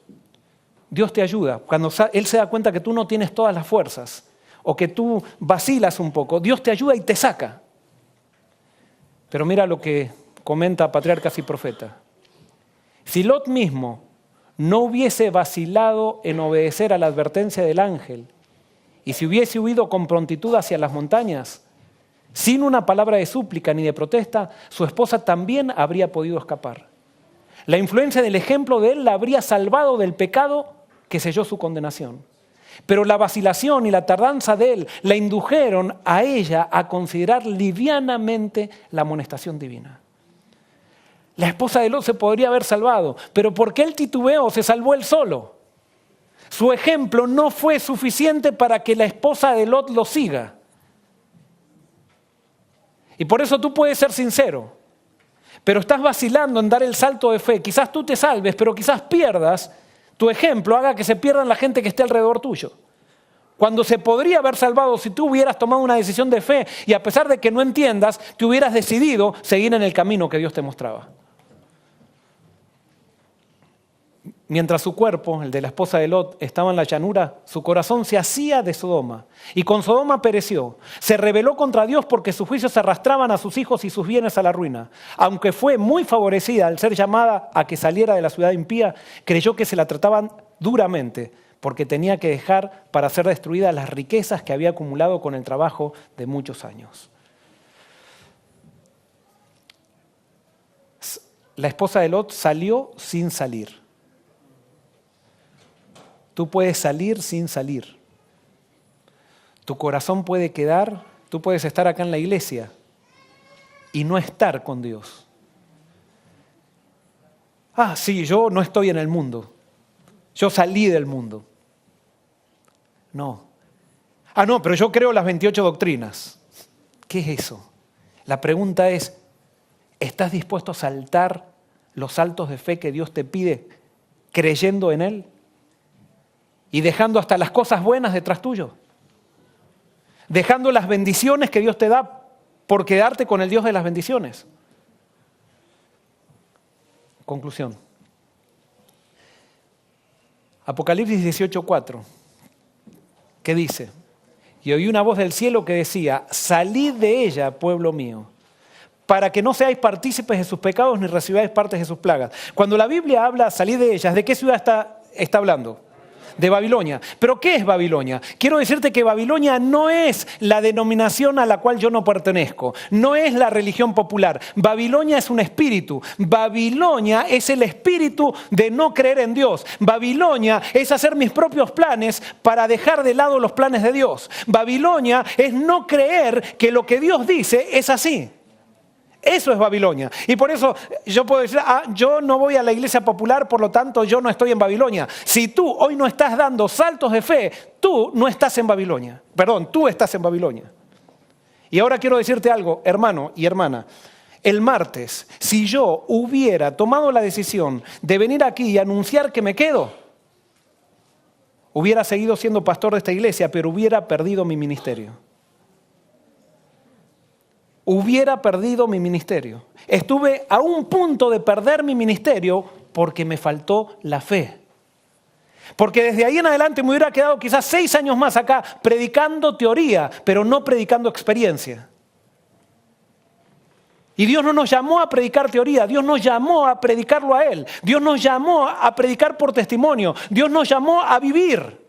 Dios te ayuda. Cuando Él se da cuenta que tú no tienes todas las fuerzas o que tú vacilas un poco, Dios te ayuda y te saca. Pero mira lo que comenta Patriarcas y Profeta. Si Lot mismo no hubiese vacilado en obedecer a la advertencia del ángel y si hubiese huido con prontitud hacia las montañas, sin una palabra de súplica ni de protesta, su esposa también habría podido escapar. La influencia del ejemplo de él la habría salvado del pecado que selló su condenación. Pero la vacilación y la tardanza de él la indujeron a ella a considerar livianamente la amonestación divina. La esposa de Lot se podría haber salvado, pero porque él titubeó, se salvó él solo. Su ejemplo no fue suficiente para que la esposa de Lot lo siga. Y por eso tú puedes ser sincero, pero estás vacilando en dar el salto de fe. Quizás tú te salves, pero quizás pierdas. Tu ejemplo haga que se pierdan la gente que esté alrededor tuyo. Cuando se podría haber salvado si tú hubieras tomado una decisión de fe y a pesar de que no entiendas, te hubieras decidido seguir en el camino que Dios te mostraba. mientras su cuerpo, el de la esposa de Lot, estaba en la llanura, su corazón se hacía de Sodoma. Y con Sodoma pereció. Se rebeló contra Dios porque sus juicios arrastraban a sus hijos y sus bienes a la ruina. Aunque fue muy favorecida al ser llamada a que saliera de la ciudad impía, creyó que se la trataban duramente, porque tenía que dejar para ser destruida las riquezas que había acumulado con el trabajo de muchos años. La esposa de Lot salió sin salir. Tú puedes salir sin salir. Tu corazón puede quedar, tú puedes estar acá en la iglesia y no estar con Dios. Ah, sí, yo no estoy en el mundo. Yo salí del mundo. No. Ah, no, pero yo creo las 28 doctrinas. ¿Qué es eso? La pregunta es, ¿estás dispuesto a saltar los saltos de fe que Dios te pide creyendo en Él? Y dejando hasta las cosas buenas detrás tuyo. Dejando las bendiciones que Dios te da por quedarte con el Dios de las bendiciones. Conclusión. Apocalipsis 18:4. ¿Qué dice? Y oí una voz del cielo que decía, salid de ella, pueblo mío, para que no seáis partícipes de sus pecados ni recibáis partes de sus plagas. Cuando la Biblia habla salid de ellas, ¿de qué ciudad está hablando? De Babilonia. ¿Pero qué es Babilonia? Quiero decirte que Babilonia no es la denominación a la cual yo no pertenezco. No es la religión popular. Babilonia es un espíritu. Babilonia es el espíritu de no creer en Dios. Babilonia es hacer mis propios planes para dejar de lado los planes de Dios. Babilonia es no creer que lo que Dios dice es así. Eso es Babilonia. Y por eso yo puedo decir, yo no voy a la iglesia popular, por lo tanto yo no estoy en Babilonia. Si tú hoy no estás dando saltos de fe, tú no estás en Babilonia. Perdón, tú estás en Babilonia. Y ahora quiero decirte algo, hermano y hermana. El martes, si yo hubiera tomado la decisión de venir aquí y anunciar que me quedo, hubiera seguido siendo pastor de esta iglesia, pero hubiera perdido mi ministerio. Hubiera perdido mi ministerio. Estuve a un punto de perder mi ministerio porque me faltó la fe. Porque desde ahí en adelante me hubiera quedado quizás 6 años más acá predicando teoría, pero no predicando experiencia. Y Dios no nos llamó a predicar teoría, Dios nos llamó a predicarlo a Él. Dios nos llamó a predicar por testimonio, Dios nos llamó a vivir.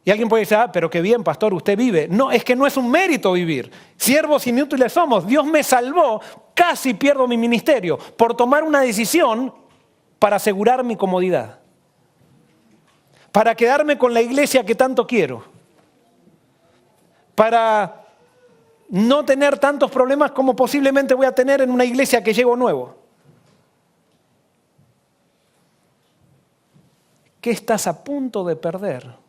Y alguien puede decir, pero qué bien, pastor, usted vive. No, es que no es un mérito vivir. Siervos inútiles somos. Dios me salvó, casi pierdo mi ministerio por tomar una decisión para asegurar mi comodidad. Para quedarme con la iglesia que tanto quiero. Para no tener tantos problemas como posiblemente voy a tener en una iglesia que llego nuevo. ¿Qué estás a punto de perder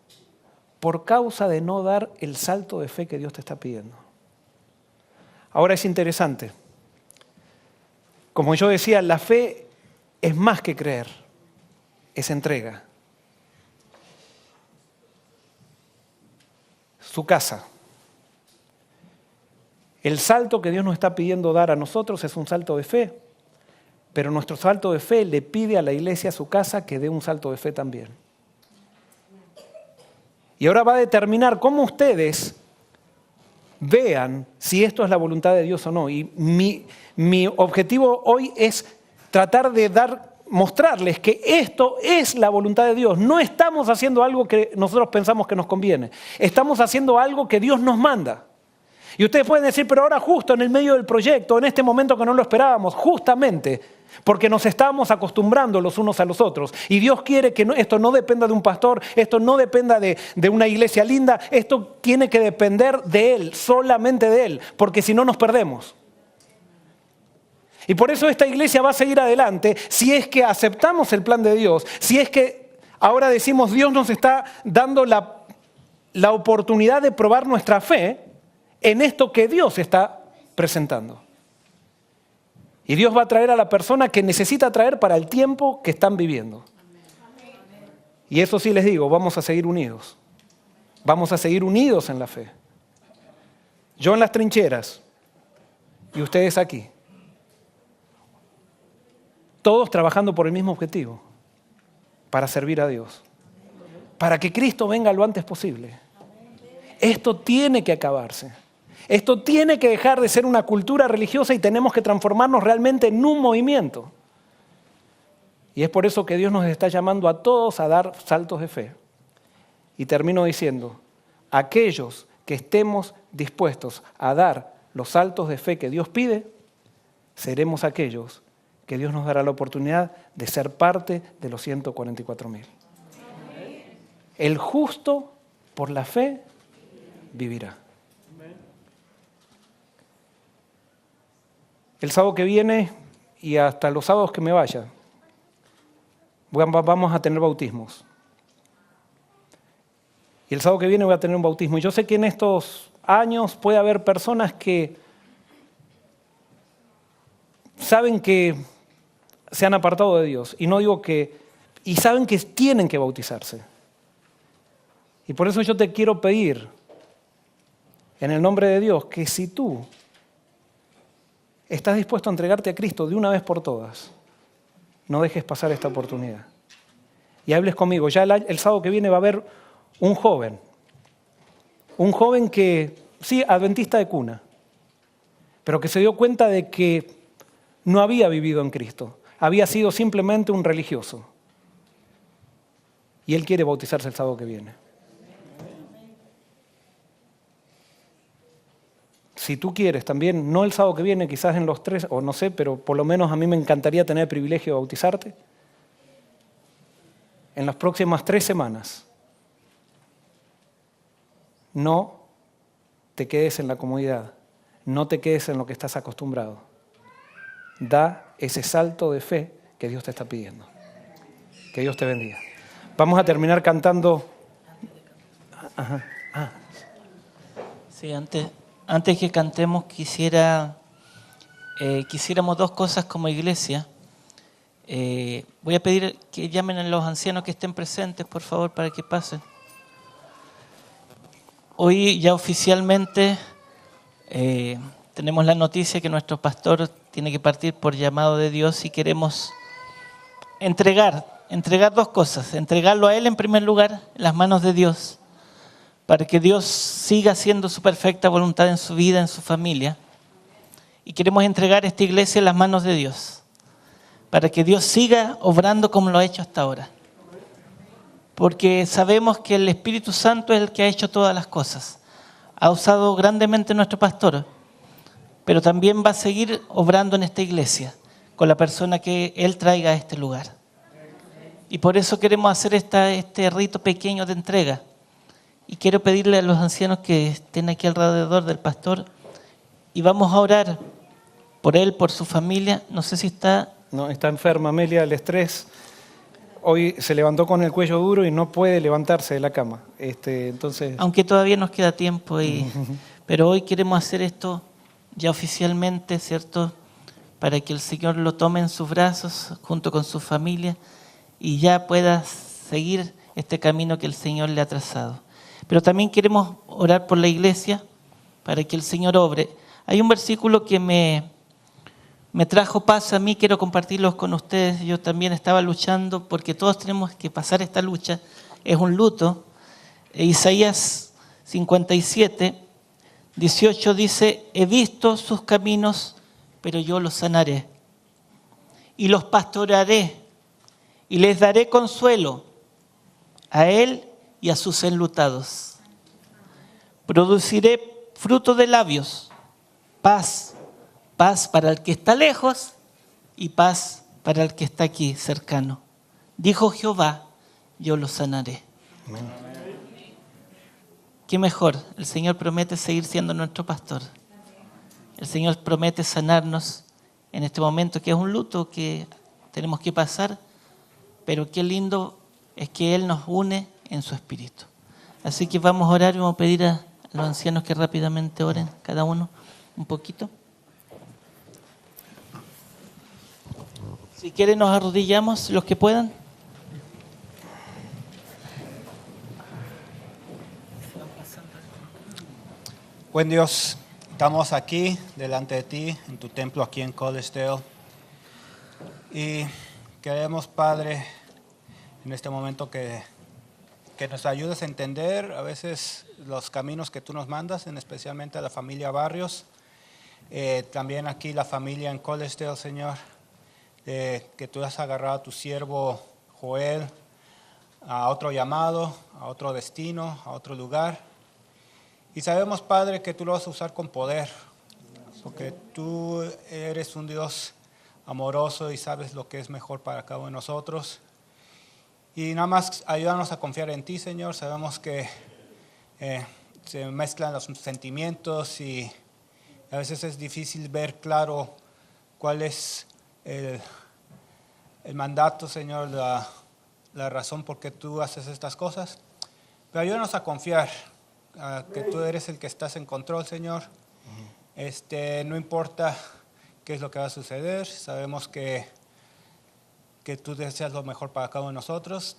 por causa de no dar el salto de fe que Dios te está pidiendo? Ahora es interesante. Como yo decía, la fe es más que creer, es entrega. Su casa. El salto que Dios nos está pidiendo dar a nosotros es un salto de fe, pero nuestro salto de fe le pide a la iglesia, a su casa, que dé un salto de fe también. Y ahora va a determinar cómo ustedes vean si esto es la voluntad de Dios o no. Y mi objetivo hoy es tratar de mostrarles que esto es la voluntad de Dios. No estamos haciendo algo que nosotros pensamos que nos conviene. Estamos haciendo algo que Dios nos manda. Y ustedes pueden decir, pero ahora justo en el medio del proyecto, en este momento que no lo esperábamos, justamente porque nos estábamos acostumbrando los unos a los otros. Y Dios quiere que esto no dependa de un pastor, esto no dependa de una iglesia linda, esto tiene que depender de Él, solamente de Él, porque si no nos perdemos. Y por eso esta iglesia va a seguir adelante si es que aceptamos el plan de Dios, si es que ahora decimos Dios nos está dando la oportunidad de probar nuestra fe en esto que Dios está presentando. Y Dios va a traer a la persona que necesita traer para el tiempo que están viviendo. Y eso sí les digo, vamos a seguir unidos. Vamos a seguir unidos en la fe. Yo en las trincheras y ustedes aquí. Todos trabajando por el mismo objetivo. para servir a Dios, para que Cristo venga lo antes posible. Esto tiene que acabarse. Esto tiene que dejar de ser una cultura religiosa y tenemos que transformarnos realmente en un movimiento. Y es por eso que Dios nos está llamando a todos a dar saltos de fe. Y termino diciendo, aquellos que estemos dispuestos a dar los saltos de fe que Dios pide, seremos aquellos que Dios nos dará la oportunidad de ser parte de los 144.000. El justo por la fe vivirá. El sábado que viene y hasta los sábados que me vaya, vamos a tener bautismos. Y el sábado que viene voy a tener un bautismo. Y yo sé que en estos años puede haber personas que saben que se han apartado de Dios. Y no digo que... Y saben que tienen que bautizarse. Y por eso yo te quiero pedir, en el nombre de Dios, que si tú estás dispuesto a entregarte a Cristo de una vez por todas, no dejes pasar esta oportunidad. Y hables conmigo. Ya el sábado que viene va a haber un joven que, sí, adventista de cuna, pero que se dio cuenta de que no había vivido en Cristo, había sido simplemente un religioso. Y él quiere bautizarse el sábado que viene. Si tú quieres también, no el sábado que viene, quizás en los 3, o no sé, pero por lo menos a mí me encantaría tener el privilegio de bautizarte, en las próximas 3 semanas, no te quedes en la comodidad, no te quedes en lo que estás acostumbrado. Da ese salto de fe que Dios te está pidiendo. Que Dios te bendiga. Vamos a terminar cantando. Ajá. Sí, antes que cantemos quisiéramos 2 cosas como iglesia. Voy a pedir que llamen a los ancianos que estén presentes, por favor, para que pasen. Hoy ya oficialmente tenemos la noticia que nuestro pastor tiene que partir por llamado de Dios y queremos entregar 2 cosas. Entregarlo a Él en primer lugar, en las manos de Dios, para que Dios siga haciendo su perfecta voluntad en su vida, en su familia. Y queremos entregar esta iglesia en las manos de Dios, para que Dios siga obrando como lo ha hecho hasta ahora. Porque sabemos que el Espíritu Santo es el que ha hecho todas las cosas. Ha usado grandemente nuestro pastor, pero también va a seguir obrando en esta iglesia con la persona que Él traiga a este lugar. Y por eso queremos hacer este rito pequeño de entrega. Y quiero pedirle a los ancianos que estén aquí alrededor del pastor y vamos a orar por él, por su familia. No sé si está... No, está enferma Amelia, el estrés. Hoy se levantó con el cuello duro y no puede levantarse de la cama. Entonces... Aunque todavía nos queda tiempo, pero hoy queremos hacer esto ya oficialmente, ¿cierto? Para que el Señor lo tome en sus brazos junto con su familia y ya pueda seguir este camino que el Señor le ha trazado. Pero también queremos orar por la iglesia para que el Señor obre. Hay un versículo que me trajo paz a mí, quiero compartirlos con ustedes. Yo también estaba luchando porque todos tenemos que pasar esta lucha. Es un luto. Isaías 57, 18 dice, he visto sus caminos, pero yo los sanaré. Y los pastorearé y les daré consuelo a él y a sus enlutados. Produciré fruto de labios, paz para el que está lejos y paz para el que está aquí cercano. Dijo Jehová, yo los sanaré. Amén. ¿Qué mejor? El Señor promete seguir siendo nuestro pastor. El Señor promete sanarnos en este momento que es un luto que tenemos que pasar, pero qué lindo es que Él nos une en su espíritu. Así que vamos a orar y vamos a pedir a los ancianos que rápidamente oren, cada uno un poquito. Si quieren nos arrodillamos, los que puedan. Buen Dios, estamos aquí delante de ti, en tu templo aquí en Collegedale. Y queremos, Padre, en este momento que nos ayudes a entender a veces los caminos que tú nos mandas, especialmente a la familia Barrios, también aquí la familia en Collegedale, Señor, que tú has agarrado a tu siervo Joel a otro llamado, a otro destino, a otro lugar. Y sabemos, Padre, que tú lo vas a usar con poder, porque tú eres un Dios amoroso y sabes lo que es mejor para cada uno de nosotros. Y nada más ayúdanos a confiar en ti, Señor. Sabemos que se mezclan los sentimientos y a veces es difícil ver claro cuál es el mandato, Señor, la razón por qué tú haces estas cosas. Pero ayúdanos a confiar que tú eres el que estás en control, Señor. No importa qué es lo que va a suceder, sabemos que tú deseas lo mejor para cada uno de nosotros.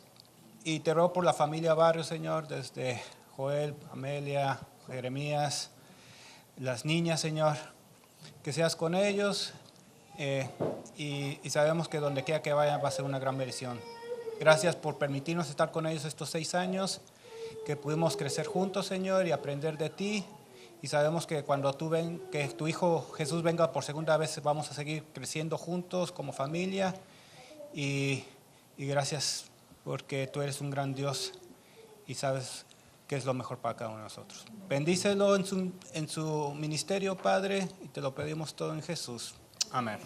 Y te ruego por la familia Barrios, Señor, desde Joel, Amelia, Jeremías, las niñas, Señor, que seas con ellos y sabemos que donde quiera que vayan va a ser una gran bendición. Gracias por permitirnos estar con ellos estos 6 años, que pudimos crecer juntos, Señor, y aprender de ti. Y sabemos que cuando que tu Hijo Jesús venga por segunda vez, vamos a seguir creciendo juntos como familia. Y gracias porque tú eres un gran Dios y sabes qué es lo mejor para cada uno de nosotros. Bendícelo en su ministerio, Padre, y te lo pedimos todo en Jesús. Amén.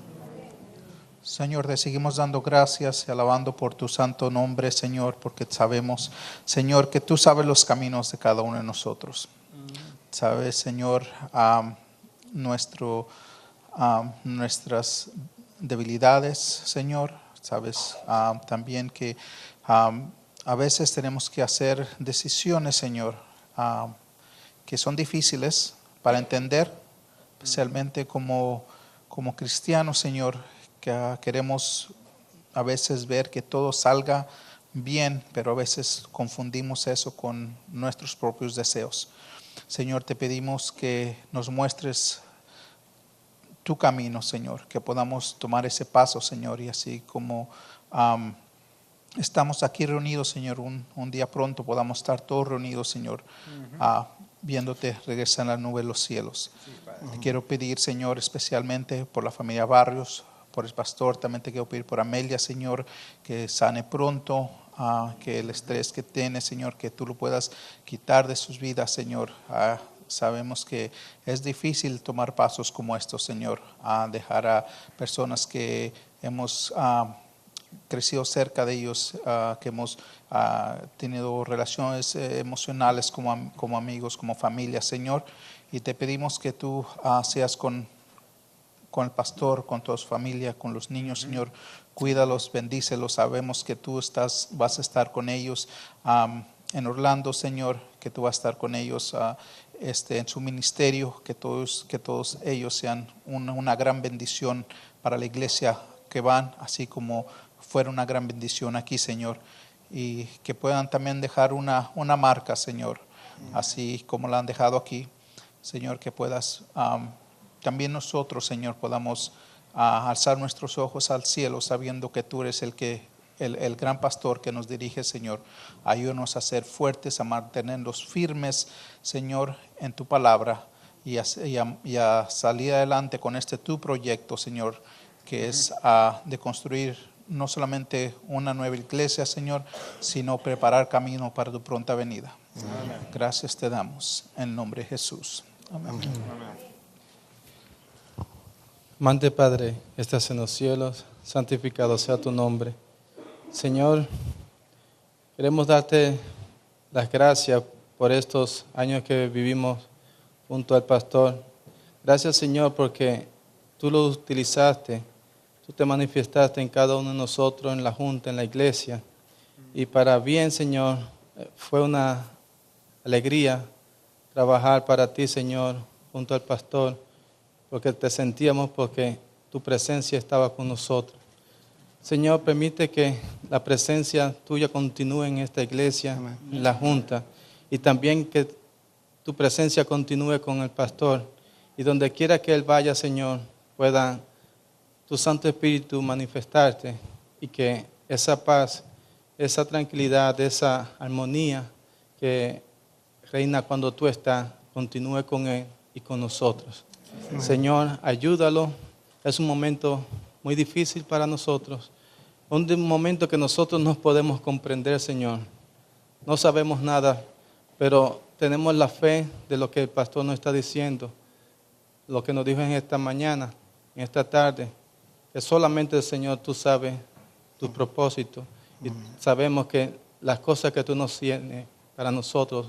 Señor, te seguimos dando gracias y alabando por tu santo nombre, Señor, porque sabemos, Señor, que tú sabes los caminos de cada uno de nosotros. Sabes, Señor, nuestras debilidades, Señor. Sabes también que a veces tenemos que hacer decisiones, Señor, que son difíciles para entender, especialmente como cristianos, Señor, que queremos a veces ver que todo salga bien, pero a veces confundimos eso con nuestros propios deseos. Señor, te pedimos que nos muestres tu camino, Señor, que podamos tomar ese paso, Señor, y así como estamos aquí reunidos, Señor, un día pronto podamos estar todos reunidos, Señor, viéndote regresar en la nube de los cielos. Te quiero pedir, Señor, especialmente por la familia Barrios, por el pastor, también te quiero pedir por Amelia, Señor, que sane pronto, que el estrés que tiene, Señor, que tú lo puedas quitar de sus vidas, Señor. Sabemos que es difícil tomar pasos como estos, Señor, dejar a personas que hemos crecido cerca de ellos, que hemos tenido relaciones emocionales como amigos, como familia, Señor. Y te pedimos que tú seas con el pastor, con toda su familia, con los niños, Señor. Cuídalos, bendícelos. Sabemos que tú vas a estar con ellos en Orlando, Señor, que tú vas a estar con ellos en su ministerio, que todos ellos sean una gran bendición para la iglesia que van, así como fuera una gran bendición aquí, Señor. Y que puedan también dejar una marca, Señor, así como la han dejado aquí. Señor, que puedas también nosotros, Señor, podamos alzar nuestros ojos al cielo sabiendo que tú eres el gran pastor que nos dirige, Señor. Ayúdanos a ser fuertes, a mantenernos firmes, Señor, en tu palabra y a salir adelante con tu proyecto, Señor, que es de construir no solamente una nueva iglesia, Señor, sino preparar camino para tu pronta venida. Amén. Gracias te damos en nombre de Jesús. Amén. Amén. Amante Padre, estás en los cielos, santificado sea tu nombre. Señor, queremos darte las gracias por estos años que vivimos junto al pastor. Gracias, Señor, porque tú lo utilizaste, tú te manifestaste en cada uno de nosotros, en la junta, en la iglesia. Y para bien, Señor, fue una alegría trabajar para ti, Señor, junto al pastor, porque te sentíamos, porque tu presencia estaba con nosotros. Señor, permite que la presencia tuya continúe en esta iglesia, amén, en la junta, y también que tu presencia continúe con el pastor. Y donde quiera que él vaya, Señor, pueda tu Santo Espíritu manifestarte y que esa paz esa tranquilidad, esa armonía que reina cuando tú estás, continúe con Él y con nosotros. Señor, ayúdalo. Es un momento muy difícil para nosotros. Un momento que nosotros no podemos comprender, Señor. No sabemos nada, pero tenemos la fe de lo que el pastor nos está diciendo. Lo que nos dijo en esta mañana, en esta tarde. Que solamente, Señor, tú sabes tus propósitos. Y sabemos que las cosas que tú nos tienes para nosotros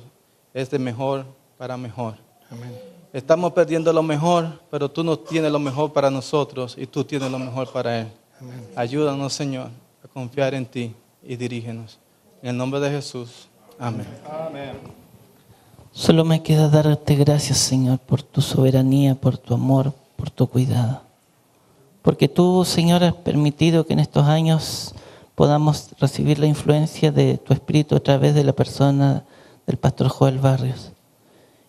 es de mejor para mejor. Amén. Estamos perdiendo lo mejor, pero tú nos tienes lo mejor para nosotros y tú tienes lo mejor para Él. Amén. Ayúdanos, Señor, a confiar en ti y dirígenos. En el nombre de Jesús. Amén. Amén. Solo me queda darte gracias, Señor, por tu soberanía, por tu amor, por tu cuidado. Porque tú, Señor, has permitido que en estos años podamos recibir la influencia de tu Espíritu a través de la persona del pastor Joel Barrios.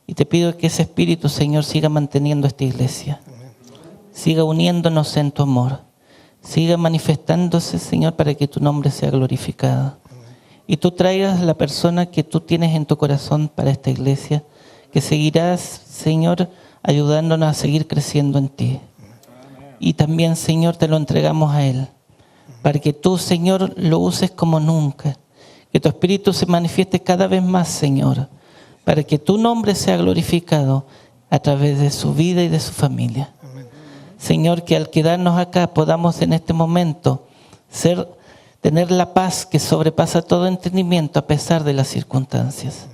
Y te pido que ese Espíritu, Señor, siga manteniendo esta iglesia. Siga uniéndonos en tu amor. Siga manifestándose, Señor, para que tu nombre sea glorificado. Y tú traigas la persona que tú tienes en tu corazón para esta iglesia, que seguirás, Señor, ayudándonos a seguir creciendo en ti. Y también, Señor, te lo entregamos a Él, para que tú, Señor, lo uses como nunca. Que tu Espíritu se manifieste cada vez más, Señor, para que tu nombre sea glorificado a través de su vida y de su familia. Señor, que al quedarnos acá podamos en este momento tener la paz que sobrepasa todo entendimiento a pesar de las circunstancias.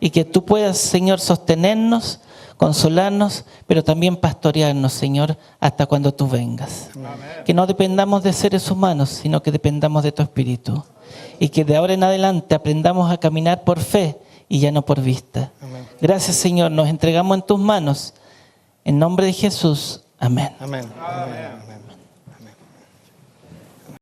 Y que tú puedas, Señor, sostenernos, consolarnos, pero también pastorearnos, Señor, hasta cuando tú vengas. Amén. Que no dependamos de seres humanos, sino que dependamos de tu Espíritu. Y que de ahora en adelante aprendamos a caminar por fe y ya no por vista. Amén. Gracias, Señor, nos entregamos en tus manos. En nombre de Jesús. Amén. Amén. Amén. Amén.